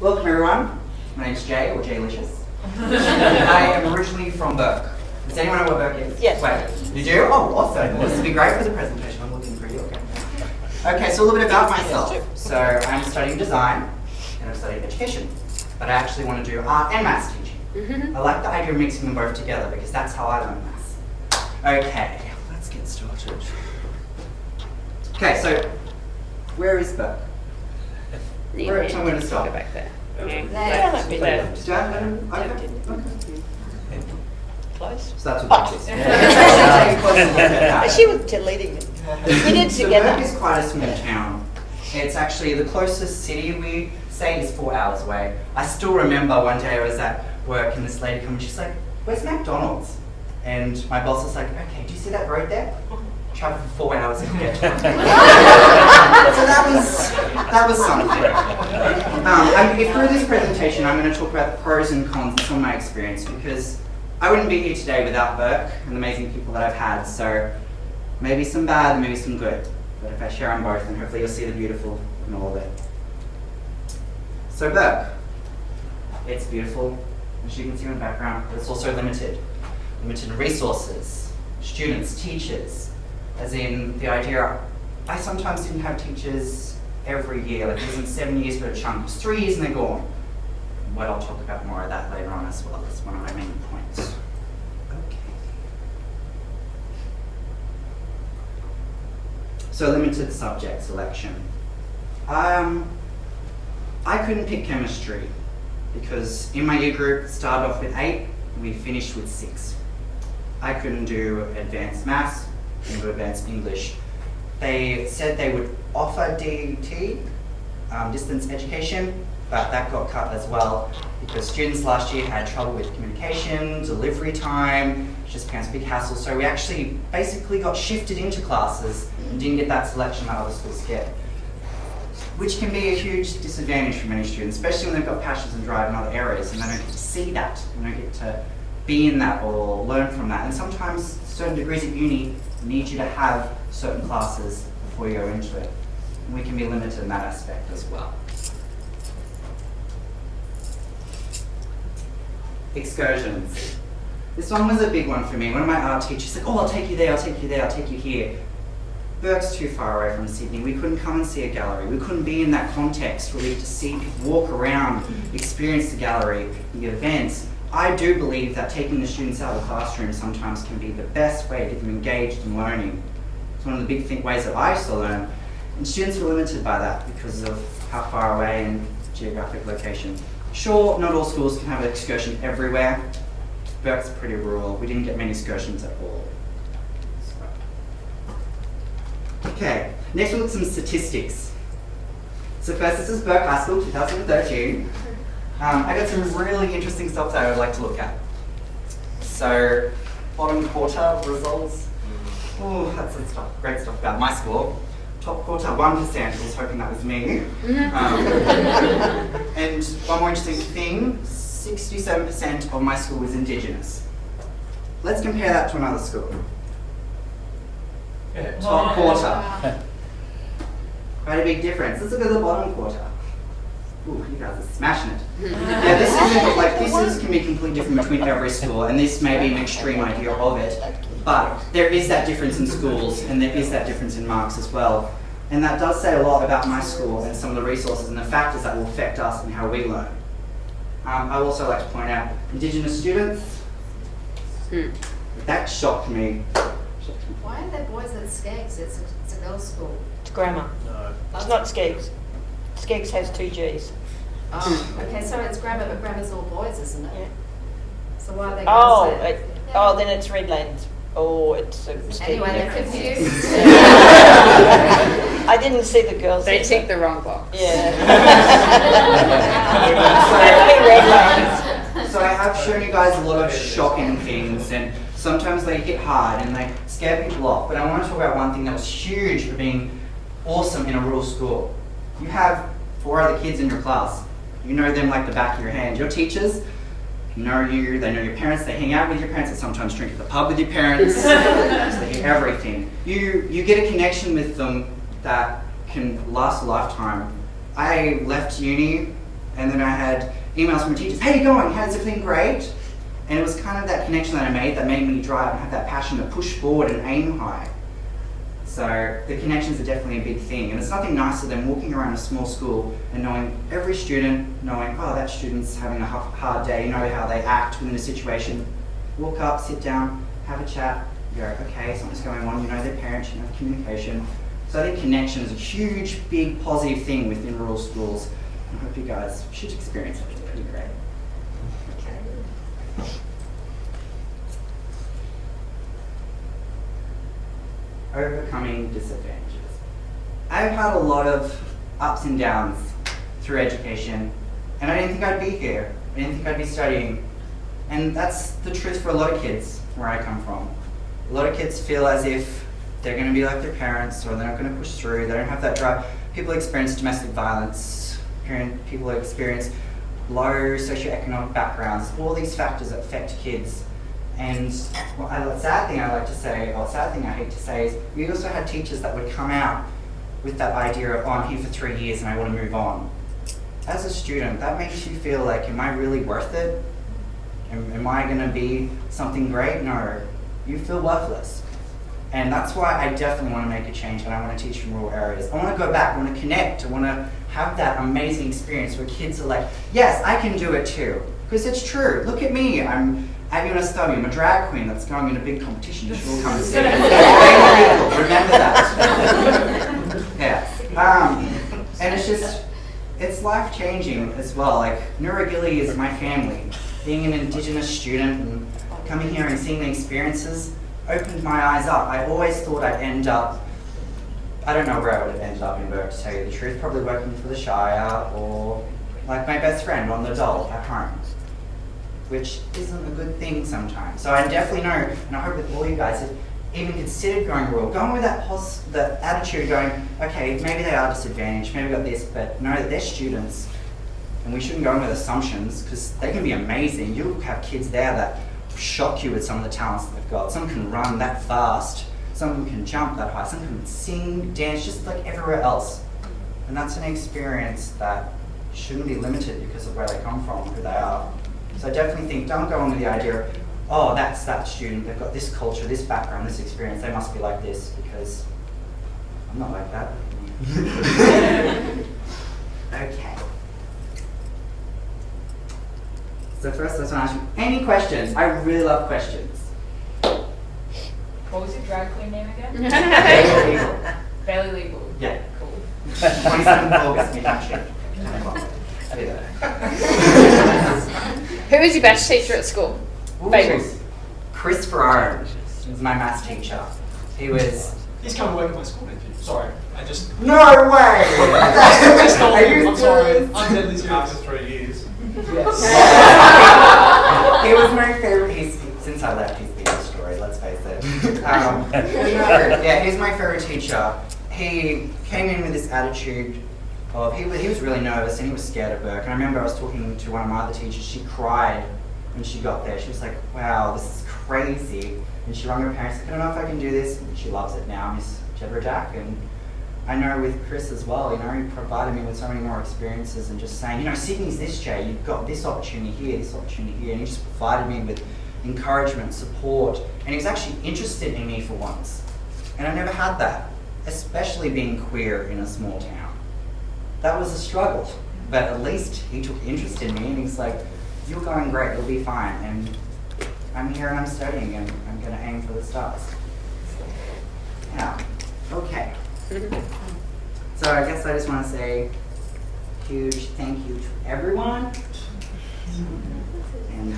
Welcome everyone. My name's Jay, or Jaylicious. I am originally from Bourke. Does anyone know what Bourke is? Yes. Wait, you do? Oh, awesome. This will be great for the presentation. I'm looking for you. Okay, so a little bit about myself. So I'm studying design and I'm studying education. But I actually want to do art and maths teaching. I like the idea of mixing them both together because that's how I learn maths. Okay, let's get started. Okay, so where is Bourke? Where am I going to start? Go back there. Left. Okay. Close. So that's what that is. She was leading it. We did So together. Bourke is quite a small town. It's actually the closest city we say is 4 hours away. I still remember one day I was at work and this lady came and she's like, "Where's McDonald's?" And my boss was like, "Okay, do you see that road there? Travel for 4 hours and get to it." So that was something. Through this presentation, I'm going to talk about the pros and cons of some of my experience because I wouldn't be here today without Bourke and the amazing people that I've had. So maybe some bad, maybe some good. But if I share on both, then hopefully you'll see the beautiful in all of it. So Bourke, it's beautiful, as you can see in the background, but it's also limited. Limited in resources, students, teachers, as in the idea, I sometimes didn't have teachers every year, like it wasn't 7 years for a chunk, it's 3 years and they're gone. But I'll talk about more of that later on as well, that's one of my main points. Okay. So limited subject selection. I couldn't pick chemistry because in my year group it started off with 8 and we finished with 6. I couldn't do advanced maths and do advanced English. They said they would offer DET, distance education, but that got cut as well because students last year had trouble with communication, delivery time, it just became a big hassle. So we actually basically got shifted into classes and didn't get that selection that other schools get, which can be a huge disadvantage for many students, especially when they've got passions and drive in other areas and they don't get to see that, they don't get to be in that or learn from that. And sometimes certain degrees at uni need you to have certain classes before you go into it. And we can be limited in that aspect as well. Excursions. This one was a big one for me. One of my art teachers said, "Oh, I'll take you there, I'll take you there, I'll take you here." Bourke's too far away from Sydney. We couldn't come and see a gallery. We couldn't be in that context where we get to see people walk around, experience the gallery, the events. I do believe that taking the students out of the classroom sometimes can be the best way to get them engaged in learning. It's one of the big ways that I used to learn. And students were limited by that because of how far away and geographic location. Sure, not all schools can have an excursion everywhere. Bourke's pretty rural. We didn't get many excursions at all. Okay, next we'll look at some statistics. So first, this is Bourke High School, 2013. I got some really interesting stuff that I would like to look at. So, bottom quarter results. Oh, that's some stuff, great stuff about my school. Top quarter, 1%, I was hoping that was me. And one more interesting thing, 67% of my school was Indigenous. Let's compare that to another school. Top quarter. Quite a big difference. Let's look at the bottom quarter. Ooh, you guys are smashing it. Yeah, this isn't like can be completely different between every school, and this may be an extreme idea of it, but there is that difference in schools, and there is that difference in marks as well. And that does say a lot about my school and some of the resources and the factors that will affect us and how we learn. I would also like to point out Indigenous students. That shocked me. Why are there boys at Skeggs? It's a girls' school. It's grammar. No. It's not Skeggs. Skeggs has 2 Gs. Oh, okay, so it's grammar, but grammar's all boys, isn't it? Yeah. So why are they Oh, girls? then it's Redlands. Oh, it's a Skeggs. Anyway, they're confused. I didn't see the girls. They there. ticked the wrong box. Yeah. Definitely Redlands. So I have shown you guys a lot of shocking things, and sometimes they hit hard and they scare people off. But I want to talk about one thing that was huge for being awesome in a rural school. You have 4 other kids in your class. You know them like the back of your hand. Your teachers know you, they know your parents, they hang out with your parents, they sometimes drink at the pub with your parents, so they hear everything. You get a connection with them that can last a lifetime. I left uni And then I had emails from teachers, how you going? How's everything? Great. And it was kind of that connection that I made me drive and have that passion to push forward and aim high. So the connections are definitely a big thing. And it's nothing nicer than walking around a small school and knowing every student, knowing, oh, that student's having a hard day, you know how they act within a situation. Walk up, sit down, have a chat, you go, okay, something's going on, you know their parents, you know the communication. So I think connection is a huge, big, positive thing within rural schools. I hope you guys should experience it. It's pretty great. Okay. Overcoming disadvantages. I've had a lot of ups and downs through education, and I didn't think I'd be here. I didn't think I'd be studying. And that's the truth for a lot of kids where I come from. A lot of kids feel as if they're going to be like their parents, or they're not going to push through, they don't have that drive. People experience domestic violence, people experience low socioeconomic backgrounds, all these factors that affect kids. And the sad thing I like to say, or sad thing I hate to say, is we also had teachers that would come out with that idea of, oh, I'm here for 3 years and I want to move on. As a student, that makes you feel like, am I really worth it? Am I going to be something great? No, you feel worthless. And that's why I definitely want to make a change, and I want to teach in rural areas. I want to go back, I want to connect, I want to have that amazing experience where kids are like, yes, I can do it too. Because it's true. Look at me. I'm at UNSW. I'm a drag queen that's going in a big competition. You should all come and see it. Remember that. Yeah. And it's just, it's life-changing as well. Like, Nuragili is my family. Being an Indigenous student and coming here and seeing the experiences opened my eyes up. I always thought I'd end up, I don't know where I would have ended up in Bourke, to tell you the truth, probably working for the Shire or like my best friend on the dole at home, which isn't a good thing sometimes. So I definitely know, and I hope that all you guys have even considered going rural, going with that attitude going, okay, maybe they are disadvantaged, maybe we've got this, but know that they're students, and we shouldn't go in with assumptions, because they can be amazing. You'll have kids there that shock you with some of the talents that they've got. Some can run that fast, some can jump that high, some can sing, dance, just like everywhere else. And that's an experience that shouldn't be limited because of where they come from, who they are. So I definitely think, don't go on with the idea of, oh, that's that student, they've got this culture, this background, this experience, they must be like this, because I'm not like that. Okay. So first, I just want to ask you, any questions? I really love questions. What was your drag queen name again? Fairly legal. Fairly legal. Yeah. Cool. 27th August, Midnight Shift. I did that. Who was your best teacher at school? Favourite? Chris Ferraro was my maths teacher. He was... He's come to work at my school, didn't you? Sorry, I just... No way! Just told Are him, you I'm sorry, serious? I'm deadly serious. After 3 years. Yes. He was my favourite. Since I left, he's been destroyed, let's face it. Yeah, he's my favourite teacher. He came in with this attitude of, he was really nervous and he was scared of Bourke. And I remember I was talking to one of my other teachers, she cried when she got there. She was like, wow, this is crazy. And she rang her parents, like, I don't know if I can do this. And she loves it now, Miss Jedra. And I know with Chris as well, you know, he provided me with so many more experiences and just saying, you know, Sydney's this, Jay, you've got this opportunity here, this opportunity here. And he just provided me with encouragement, support. And he was actually interested in me for once. And I never had that, especially being queer in a small town. That was a struggle, but at least he took interest in me and he's like, you're going great, you'll be fine. And I'm here and I'm studying and I'm gonna aim for the stars. Yeah, okay. So I guess I just want to say a huge thank you to everyone. And